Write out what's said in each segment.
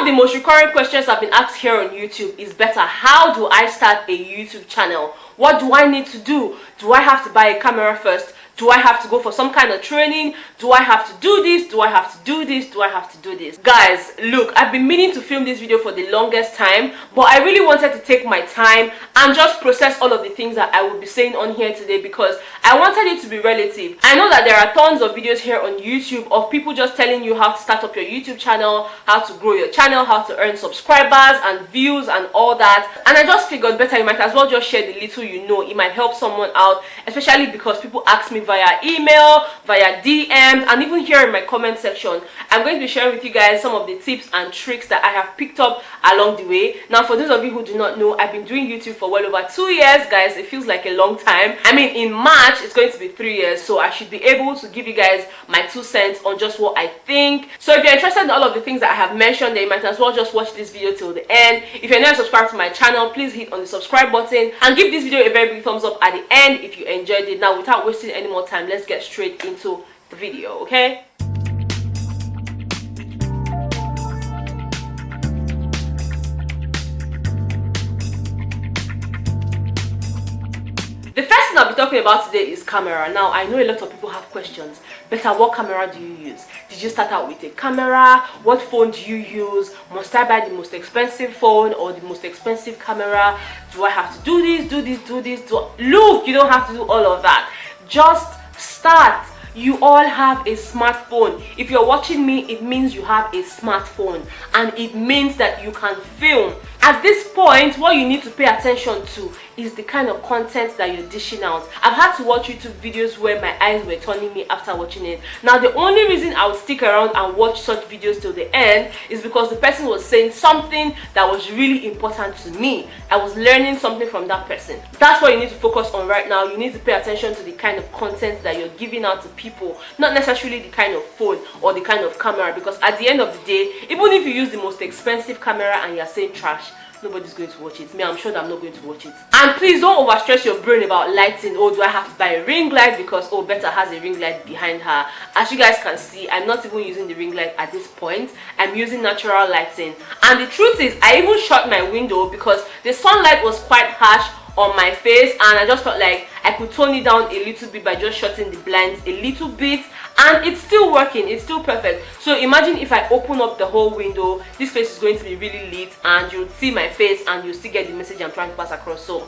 of the most recurring questions I've been asked here on YouTube is, Betha, how do I start a YouTube channel? What do I need to do? Do I have to buy a camera first? Do I have to go for some kind of training? Do I have to do this? Do I have to do this? Do I have to do this? Guys, look, I've been meaning to film this video for the longest time, but I really wanted to take my time and just process all of the things that I will be saying on here today, because I wanted it to be relative. I know that there are tons of videos here on YouTube of people just telling you how to start up your YouTube channel, how to grow your channel, how to earn subscribers and views and all that. And I just figured, better you might as well just share the little you know. It might help someone out, especially because people ask me via email, via DMs, and even here in my comment section. I'm going to be sharing with you guys some of the tips and tricks that I have picked up along the way. Now, for those of you who do not know, I've been doing YouTube for well over 2 years, guys. It feels like a long time. I mean, in March it's going to be 3 years, so I should be able to give you guys my 2 cents on just what I think. So if you're interested in all of the things that I have mentioned, then you might as well just watch this video till the end. If you're not subscribed to my channel, please hit on the subscribe button and give this video a very big thumbs up at the end if you enjoyed it. Now, without wasting any more time, let's get straight into the video, okay? The first thing I'll be talking about today is camera. Now, I know a lot of people have questions. Betha, what camera do you use? Did you start out with a camera? What phone do you use? Must I buy the most expensive phone or the most expensive camera? Do I have to do this, do this, do this? Look, you don't have to do all of that. Just start. You all have a smartphone. If you're watching me, it means you have a smartphone, and it means that you can film. At this point, what you need to pay attention to is the kind of content that you're dishing out. I've had to watch YouTube videos where my eyes were turning me after watching it. Now, the only reason I would stick around and watch such videos till the end is because the person was saying something that was really important to me. I was learning something from that person. That's what you need to focus on right now. You need to pay attention to the kind of content that you're giving out to people, not necessarily the kind of phone or the kind of camera, because at the end of the day, even if you use the most expensive camera and you're saying trash, nobody's going to watch it. Me, I'm sure that I'm not going to watch it. And please don't overstress your brain about lighting. Oh, do I have to buy a ring light because, oh, Betha has a ring light behind her? As you guys can see, I'm not even using the ring light at this point. I'm using natural lighting. And the truth is, I even shut my window because the sunlight was quite harsh on my face, and I just felt like I could tone it down a little bit by just shutting the blinds a little bit, and it's still working. It's still perfect. So imagine if I open up the whole window, this place is going to be really lit and you'll see my face and you'll still get the message I'm trying to pass across. So,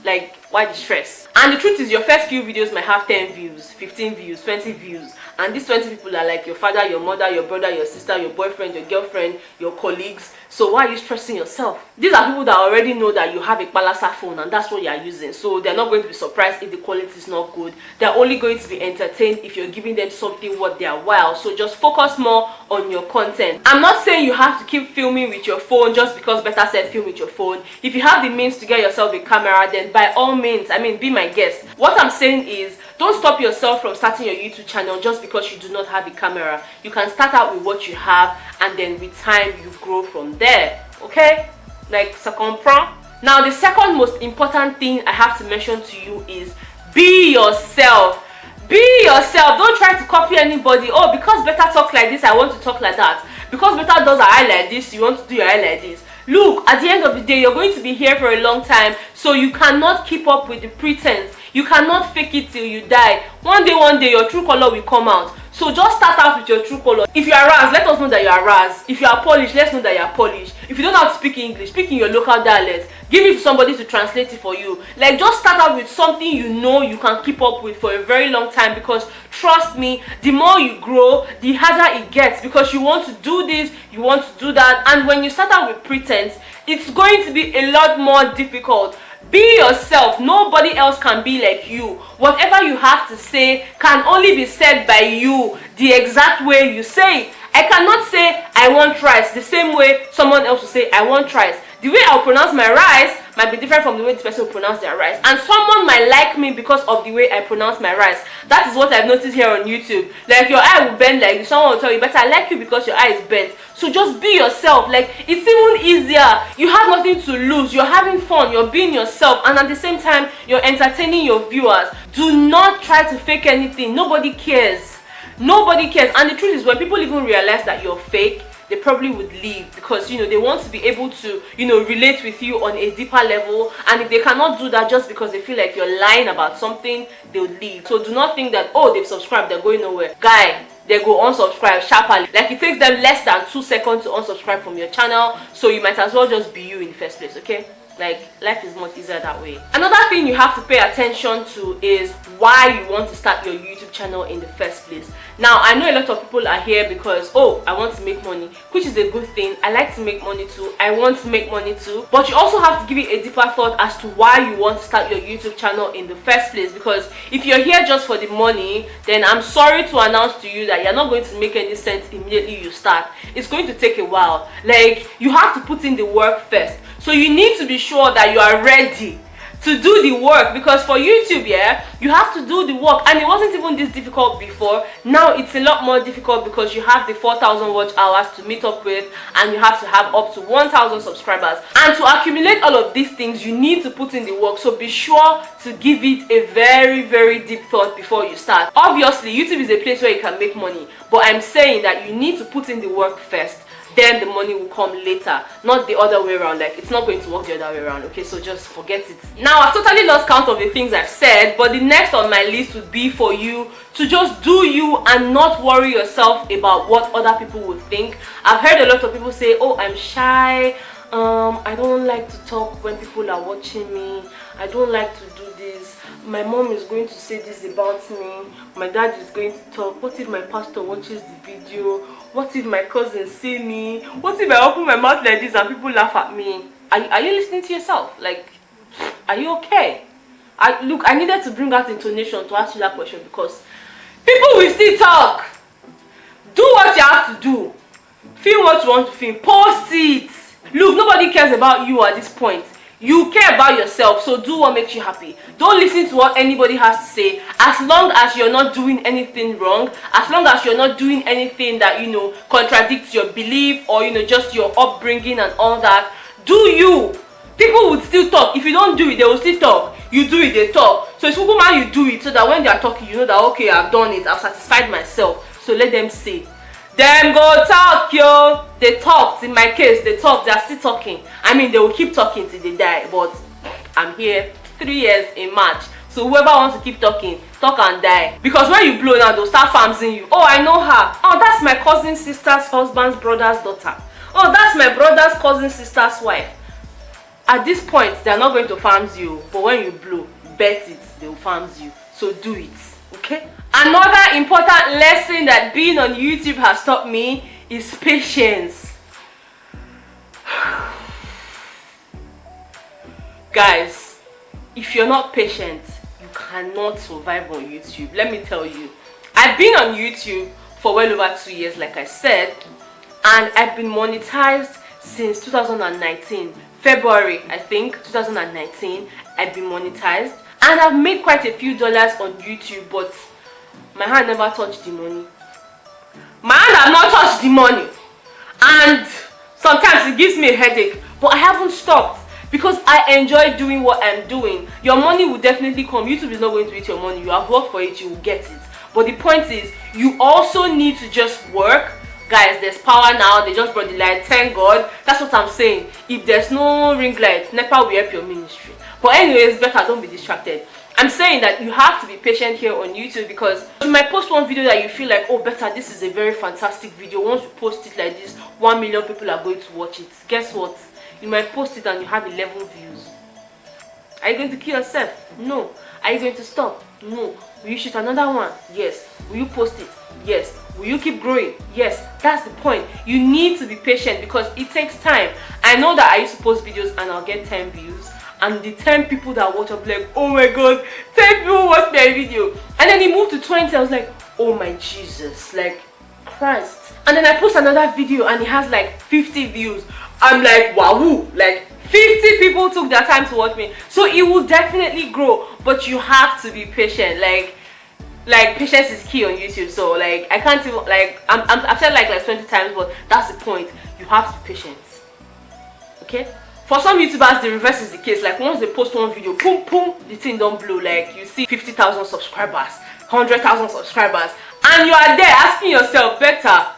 like, why the stress? And the truth is, your first few videos might have 10 views, 15 views, 20 views, and these 20 people are like your father, your mother, your brother, your sister, your boyfriend, your girlfriend, your colleagues. So why are you stressing yourself? These are people that already know that you have a Palasa phone and that's what you are using. So they're not going to be surprised if the quality is not good. They're only going to be entertained if you're giving them something worth their while. So just focus more on your content. I'm not saying you have to keep filming with your phone just because Betha said film with your phone. If you have the means to get yourself a camera, then by all means, I mean, be my guest. What I'm saying is, don't stop yourself from starting your YouTube channel just because you do not have a camera. You can start out with what you have, and then with time you grow from there. Okay? Like, ça comprend? Now, the second most important thing I have to mention to you is be yourself. Be yourself. Don't try to copy anybody. Oh, because Betha talks like this, I want to talk like that. Because Betha does her eye like this, you want to do your eye like this. Look, at the end of the day, you're going to be here for a long time, so you cannot keep up with the pretense. You cannot fake it till you die. One day, your true color will come out. So just start out with your true color. If you are Raz, let us know that you are Raz. If you are Polish, let's know that you are Polish. If you don't know how to speak English, speak in your local dialect. Give it to somebody to translate it for you. Like, just start out with something you know you can keep up with for a very long time, because trust me, the more you grow, the harder it gets, because you want to do this, you want to do that, and when you start out with pretense, it's going to be a lot more difficult. Be yourself. Nobody else can be like you. Whatever you have to say can only be said by you the exact way you say it. I cannot say I want rice the same way someone else will say I want rice. The way I'll pronounce my rice might be different from the way this person will pronounce their rice. And someone might like me because of the way I pronounce my rice. That is what I've noticed here on YouTube. Like, your eye will bend like this. Someone will tell you, but I like you because your eye is bent. So just be yourself. Like, it's even easier. You have nothing to lose. You're having fun. You're being yourself. And at the same time, you're entertaining your viewers. Do not try to fake anything. Nobody cares. Nobody cares. And the truth is, when people even realize that you're fake, they probably would leave, because they want to be able to relate with you on a deeper level. And if they cannot do that just because they feel like you're lying about something, they'll leave. So do not think that, oh, they've subscribed, they're going nowhere. Guy, they go unsubscribe sharply. Like, it takes them less than 2 seconds to unsubscribe from your channel, so you might as well just be you in the first place. Okay, like, life is much easier that way. Another thing you have to pay attention to is why you want to start your YouTube channel in the first place. Now, I know a lot of people are here because, oh, I want to make money, which is a good thing. I like to make money too. I want to make money too. But you also have to give it a deeper thought as to why you want to start your YouTube channel in the first place. Because if you're here just for the money, then I'm sorry to announce to you that you're not going to make any sense immediately you start. It's going to take a while. Like, you have to put in the work first. So you need to be sure that you are ready to do the work, because for YouTube, yeah, you have to do the work. And it wasn't even this difficult before. Now it's a lot more difficult because you have the 4,000 watch hours to meet up with, and you have to have up to 1,000 subscribers. And to accumulate all of these things, you need to put in the work. So be sure to give it a very, very deep thought before you start. Obviously, YouTube is a place where you can make money, but I'm saying that you need to put in the work first, then the money will come later, not the other way around. Like, it's not going to work the other way around. Okay, so just forget it. Now, I've totally lost count of the things I've said, but the next on my list would be for you to just do you and not worry yourself about what other people would think. I've heard a lot of people say, oh, I'm shy, I don't like to talk when people are watching me, I don't like to do this, my mom is going to say this about me, my dad is going to talk, what if my pastor watches the video, what if my cousins see me, what if I open my mouth like this and people laugh at me? Are you listening to yourself? Like, are you okay? Look, I needed to bring that intonation to ask you that question, because people will still talk. Do what you have to do. Feel what you want to feel. Post it. Look, nobody cares about you at this point. You care about yourself, so do what makes you happy. Don't listen to what anybody has to say. As long as you're not doing anything wrong, as long as you're not doing anything that contradicts your belief, or just your upbringing and all that, do you. People would still talk. If you don't do it, they will still talk. You do it, they talk. So it's Superman, you do it, so that when they are talking, you know that, okay, I've done it, I've satisfied myself. So let them say. Them go talk, yo. They talked. In my case, they talked. They are still talking. I mean, they will keep talking till they die. But I'm here 3 years in March. So whoever wants to keep talking, talk and die. Because when you blow now, they'll start farming you. Oh, I know her. Oh, that's my cousin's sister's husband's brother's daughter. Oh, that's my brother's cousin's sister's wife. At this point, they are not going to farm you. But when you blow, bet it, they will farm you. So do it. Okay? Another important lesson that being on YouTube has taught me is patience. Guys, if you're not patient, you cannot survive on YouTube. Let me tell you. I've been on YouTube for well over 2 years, like I said, and I've been monetized since 2019. February, I think, 2019, I've been monetized. And I've made quite a few dollars on YouTube, but my hand never touched the money. My hand have not touched the money. And sometimes it gives me a headache, but I haven't stopped because I enjoy doing what I'm doing. Your money will definitely come. YouTube is not going to eat your money. You have worked for it, you will get it. But the point is, you also need to just work. Guys, there's power now. They just brought the light. Thank God. That's what I'm saying. If there's no ring light, NEPA will help your ministry. But anyways, Betha, don't be distracted. I'm saying that you have to be patient here on YouTube, because you might post one video that you feel like, oh, Betha, this is a very fantastic video. Once you post it like this, 1 million people are going to watch it. Guess what? You might post it and you have 11 views. Are you going to kill yourself? No. Are you going to stop? No. Will you shoot another one? Yes. Will you post it? Yes. Will you keep growing? Yes. That's the point. You need to be patient because it takes time. I know that I used to post videos and I'll get 10 views. And the 10 people that watch, I'll be like, oh my God, 10 people watch my video. And then it moved to 20. I was like, oh my Jesus, like, Christ. And then I post another video and it has like 50 views. I'm like, wow, like 50 people took their time to watch me. So it will definitely grow, but you have to be patient. Like patience is key on YouTube. So like, I can't even, like, I've said like 20 times, but that's the point. You have to be patient. Okay? For some YouTubers, the reverse is the case. Like, once they post one video, boom, boom, the thing don't blow. Like, you see 50,000 subscribers, 100,000 subscribers, and you are there asking yourself, Betha,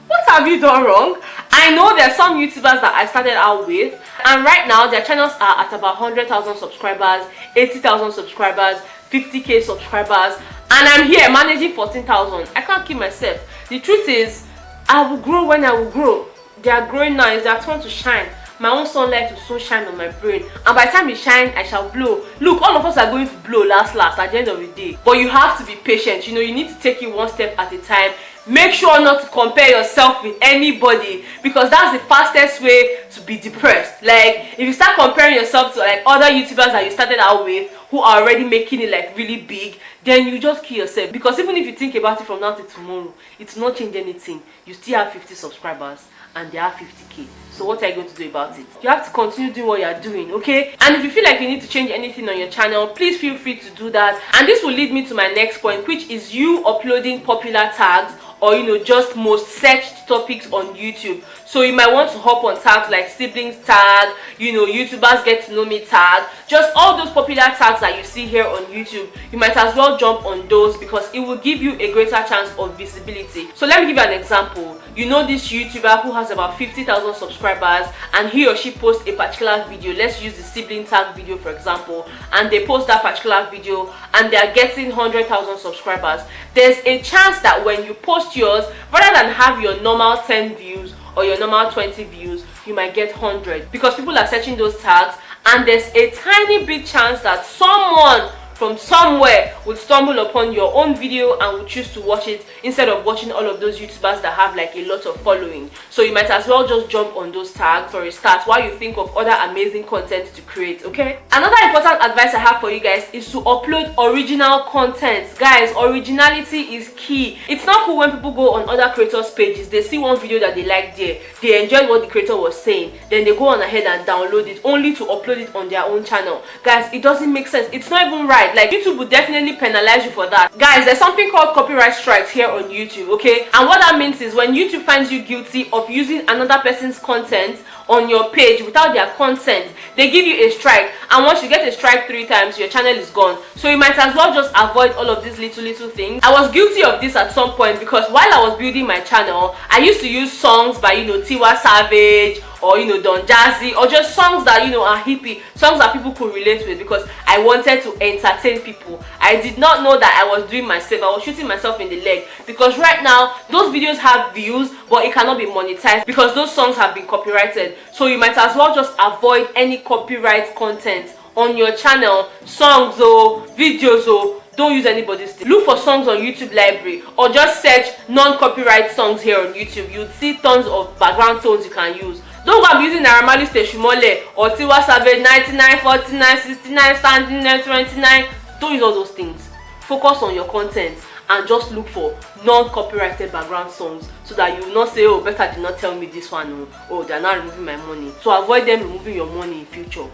What have you done wrong? I know there are some YouTubers that I started out with, and right now their channels are at about 100,000 subscribers, 80,000 subscribers, 50k subscribers, and I'm here managing 14,000. I can't keep myself. The truth is, I will grow when I will grow. They are growing now. It's their turn to shine. My own sunlight will soon shine on my brain, and by the time it shines, I shall blow. Look, all of us are going to blow last at the end of the day, but you have to be patient. You know, you need to take it one step at a time. Make sure not to compare yourself with anybody, because that's the fastest way to be depressed. Like, if you start comparing yourself to like other YouTubers that you started out with who are already making it like really big, then you just kill yourself. Because even if you think about it from now to tomorrow, it's not change anything. You still have 50 subscribers and they have 50k. So what are you going to do about it? You have to continue doing what you are doing, okay? And if you feel like you need to change anything on your channel, please feel free to do that. And this will lead me to my next point, which is you uploading popular tags, or you know, just most searched topics on YouTube. So you might want to hop on tags like siblings tag, you know, YouTubers get to know me tag, just all those popular tags that you see here on YouTube. You might as well jump on those because it will give you a greater chance of visibility. So let me give you an example. You know this YouTuber who has about 50,000 subscribers, and he or she posts a particular video. Let's use the sibling tag video for example, and they post that particular video and they are getting 100,000 subscribers. There's a chance that when you post yours, rather than have your normal 10 views or your normal 20 views, you might get 100, because people are searching those tags, and there's a tiny big chance that someone from somewhere would stumble upon your own video and would choose to watch it instead of watching all of those YouTubers that have like a lot of following. So you might as well just jump on those tags for a start while you think of other amazing content to create, okay? Another important advice I have for you guys is to upload original content. Guys, originality is key. It's not cool when people go on other creators' pages, they see one video that they like there, they enjoyed what the creator was saying, then they go on ahead and download it only to upload it on their own channel. Guys, it doesn't make sense. It's not even right. Like, YouTube would definitely penalize you for that. Guys, there's something called copyright strikes here on YouTube, okay? And what that means is when YouTube finds you guilty of using another person's content on your page without their consent, they give you a strike, and once you get a strike 3 times, your channel is gone. So you might as well just avoid all of these little things. I was guilty of this at some point because while I was building my channel, I used to use songs by, you know, Tiwa Savage, or you know, Don Jazzy, or just songs that, you know, are hippie, songs that people could relate with, because I wanted to entertain people. I did not know that I was doing myself. I was shooting myself in the leg, because right now those videos have views but it cannot be monetized because those songs have been copyrighted. So you might as well just avoid any copyright content on your channel. Songs or videos, or don't use anybody's thing. Look for songs on YouTube library, or just search non-copyright songs here on YouTube. You'll see tons of background tones you can use. Don't go and be using Naira Marley Steshumole or Tiwa Savage 99, 49, 69, standing 29. Don't use all those things. Focus on your content and just look for non-copyrighted background songs, so that you will not say, oh, Betha did not tell me this one, oh, they're not removing my money. To avoid them removing your money in future,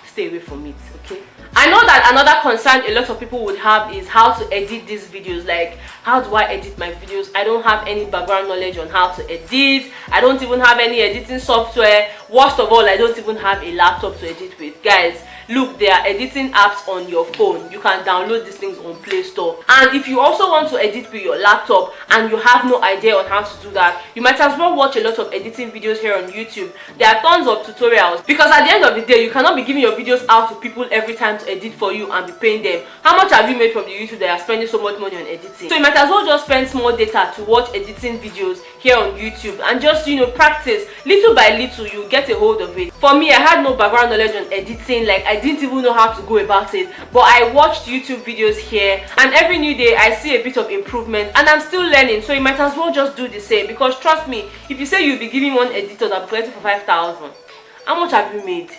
stay away from it, okay? I know that another concern a lot of people would have is how to edit these videos. Like, how do I edit my videos? I don't have any background knowledge on how to edit. I don't even have any editing software. Worst of all, I don't even have a laptop to edit with. Guys, look, there are editing apps on your phone. You can download these things on Play Store. And if you also want to edit with your laptop and you have no idea on how to do that, you might as well watch a lot of editing videos here on YouTube. There are tons of tutorials, because at the end of the day, you cannot be giving your videos out to people every time to edit for you and be paying them. How much have you made from the YouTube that are spending so much money on editing? So you might as well just spend small data to watch editing videos here on YouTube and just, you know, practice little by little. You get a hold of it. For me, I had no background knowledge on editing. Like, I didn't even know how to go about it, but I watched YouTube videos here, and every new day I see a bit of improvement, and I'm still learning. So you might as well just do the same, because trust me, if you say you'll be giving one editor that will collect it for 5,000, how much have you made?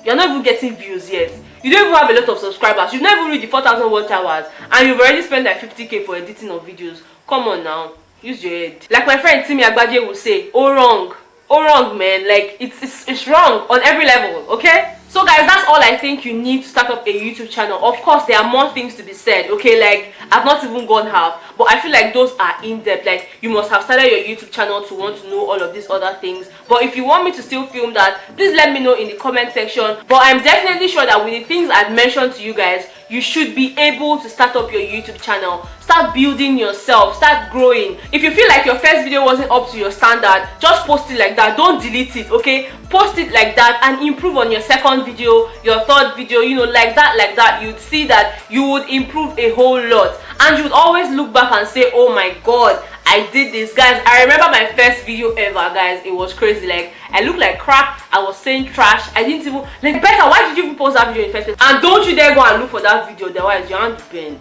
You're not even getting views yet. You don't even have a lot of subscribers. You've never reached the 4,000 watch hours, and you've already spent like 50k for editing of videos. Come on now, use your head. Like my friend Timmy Agbaje will say, oh wrong, man. Like, it's wrong on every level, okay? So guys, that's all I think you need to start up a YouTube channel. Of course, there are more things to be said, okay? Like, I've not even gone half, but I feel like those are in-depth. Like, you must have started your YouTube channel to want to know all of these other things. But if you want me to still film that, please let me know in the comment section. But I'm definitely sure that with the things I've mentioned to you guys, you should be able to start up your YouTube channel, start building yourself, start growing. If you feel like your first video wasn't up to your standard, just post it like that. Don't delete it, okay? Post it like that and improve on your second video, your third video, you know, like that. You'd see that you would improve a whole lot, and you would always look back and say, oh my god, I did this. Guys, I remember my first video ever, guys. It was crazy. Like, I looked like crap, I was saying trash, I didn't even like. Betha, why did you even post that video in the first place? And don't you dare go and look for that video, otherwise your hand will bend.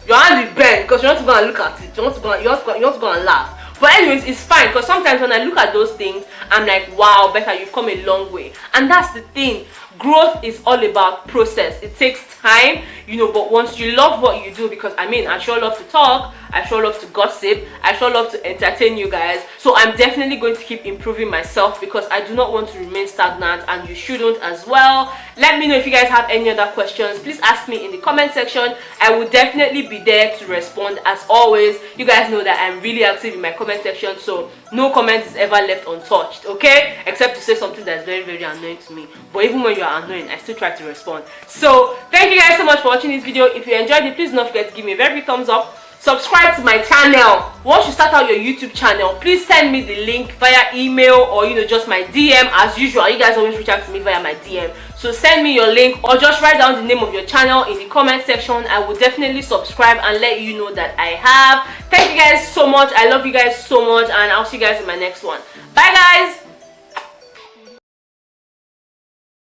Your hand will bend because you want to go and look at it. You want to go and laugh. But anyways, it's fine, because sometimes when I look at those things, I'm like, wow, Betha, you've come a long way. And that's the thing. Growth is all about process. It takes time, you know, but once you love what you do, because I mean, I sure love to talk, I sure love to gossip, I sure love to entertain you guys. So I'm definitely going to keep improving myself, because I do not want to remain stagnant, and you shouldn't as well. Let me know if you guys have any other questions. Please ask me in the comment section. I will definitely be there to respond. As always, you guys know that I'm really active in my comment section, so no comment is ever left untouched, okay? Except to say something that's very, very annoying to me. But even when you are annoying, I still try to respond. So thank you guys so much for watching this video. If you enjoyed it, please don't forget to give me a very big thumbs up. Subscribe to my channel. Once you start out your YouTube channel, please send me the link via email, or you know, just my DM. As usual, you guys always reach out to me via my DM. So send me your link, or just write down the name of your channel in the comment section. I will definitely subscribe and let you know that I have. Thank you guys so much. I love you guys so much, and I'll see you guys in my next one. Bye guys.